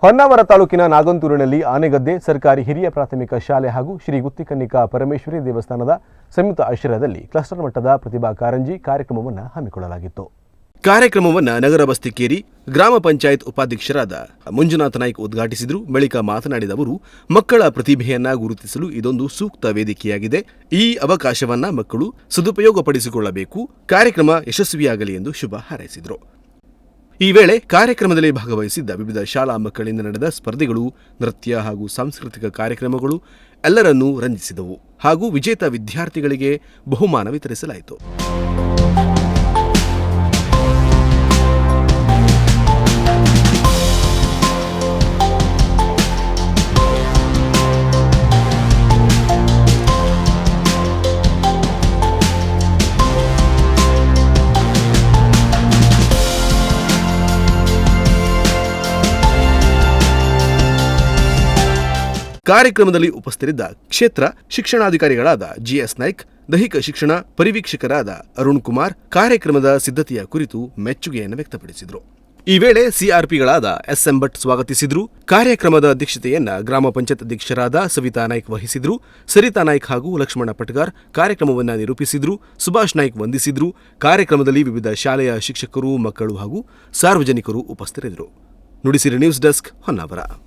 ಹೊನ್ನಾವರ ತಾಲೂಕಿನ ನಾಗಂತೂರಿನಲ್ಲಿ ಆನೆಗದ್ದೆ ಸರ್ಕಾರಿ ಹಿರಿಯ ಪ್ರಾಥಮಿಕ ಶಾಲೆ ಹಾಗೂ ಶ್ರೀ ಗುತ್ತಿಕನ್ನಿಕಾ ಪರಮೇಶ್ವರಿ ದೇವಸ್ಥಾನದ ಸಂಯುಕ್ತ ಆಶ್ರಯದಲ್ಲಿ ಕ್ಲಸ್ಟರ್ ಮಟ್ಟದ ಪ್ರತಿಭಾ ಕಾರಂಜಿ ಕಾರ್ಯಕ್ರಮವನ್ನು ಹಮ್ಮಿಕೊಳ್ಳಲಾಗಿತ್ತು. ಕಾರ್ಯಕ್ರಮವನ್ನು ನಗರ ಬಸ್ತಿಕೇರಿ ಗ್ರಾಮ ಪಂಚಾಯತ್ ಉಪಾಧ್ಯಕ್ಷರಾದ ಮಂಜುನಾಥ ನಾಯ್ಕ ಉದ್ಘಾಟಿಸಿದರು. ಬಳಿಕ ಮಾತನಾಡಿದ ಅವರು, ಮಕ್ಕಳ ಪ್ರತಿಭೆಯನ್ನ ಗುರುತಿಸಲು ಇದೊಂದು ಸೂಕ್ತ ವೇದಿಕೆಯಾಗಿದೆ. ಈ ಅವಕಾಶವನ್ನ ಮಕ್ಕಳು ಸದುಪಯೋಗಪಡಿಸಿಕೊಳ್ಳಬೇಕು. ಕಾರ್ಯಕ್ರಮ ಯಶಸ್ವಿಯಾಗಲಿ ಎಂದು ಶುಭ ಹಾರೈಸಿದರು. ಈ ವೇಳೆ ಕಾರ್ಯಕ್ರಮದಲ್ಲಿ ಭಾಗವಹಿಸಿದ್ದ ವಿವಿಧ ಶಾಲಾ ಮಕ್ಕಳಿಂದ ನಡೆದ ಸ್ಪರ್ಧೆಗಳು, ನೃತ್ಯ ಹಾಗೂ ಸಾಂಸ್ಕೃತಿಕ ಕಾರ್ಯಕ್ರಮಗಳು ಎಲ್ಲರನ್ನೂ ರಂಜಿಸಿದವು ಹಾಗೂ ವಿಜೇತ ವಿದ್ಯಾರ್ಥಿಗಳಿಗೆ ಬಹುಮಾನ ವಿತರಿಸಲಾಯಿತು. ಕಾರ್ಯಕ್ರಮದಲ್ಲಿ ಉಪಸ್ಥಿತರಿದ್ದ ಕ್ಷೇತ್ರ ಶಿಕ್ಷಣಾಧಿಕಾರಿಗಳಾದ ಜಿಎಸ್ ನಾಯ್ಕ್, ದೈಹಿಕ ಶಿಕ್ಷಣ ಪರಿವೀಕ್ಷಕರಾದ ಅರುಣ್ ಕುಮಾರ್ ಕಾರ್ಯಕ್ರಮದ ಸಿದ್ಧತೆಯ ಕುರಿತು ಮೆಚ್ಚುಗೆಯನ್ನು ವ್ಯಕ್ತಪಡಿಸಿದರು. ಈ ವೇಳೆ ಸಿಆರ್ಪಿಗಳಾದ ಎಸ್ಎಂ ಭಟ್ ಸ್ವಾಗತಿಸಿದರು. ಕಾರ್ಯಕ್ರಮದ ಅಧ್ಯಕ್ಷತೆಯನ್ನ ಗ್ರಾಮ ಪಂಚಾಯತ್ ಅಧ್ಯಕ್ಷರಾದ ಸವಿತಾ ನಾಯ್ಕ್ ವಹಿಸಿದ್ರು. ಸರಿತಾ ನಾಯ್ಕ್ ಹಾಗೂ ಲಕ್ಷ್ಮಣ ಪಟ್ಗಾರ್ ಕಾರ್ಯಕ್ರಮವನ್ನು ನಿರೂಪಿಸಿದ್ರು. ಸುಭಾಷ್ ನಾಯ್ಕ್ ವಂದಿಸಿದ್ರು. ಕಾರ್ಯಕ್ರಮದಲ್ಲಿ ವಿವಿಧ ಶಾಲೆಯ ಶಿಕ್ಷಕರು, ಮಕ್ಕಳು ಹಾಗೂ ಸಾರ್ವಜನಿಕರು ಉಪಸ್ಥಿತರಿದ್ದರು. Nudisiri news desk, Honnavar.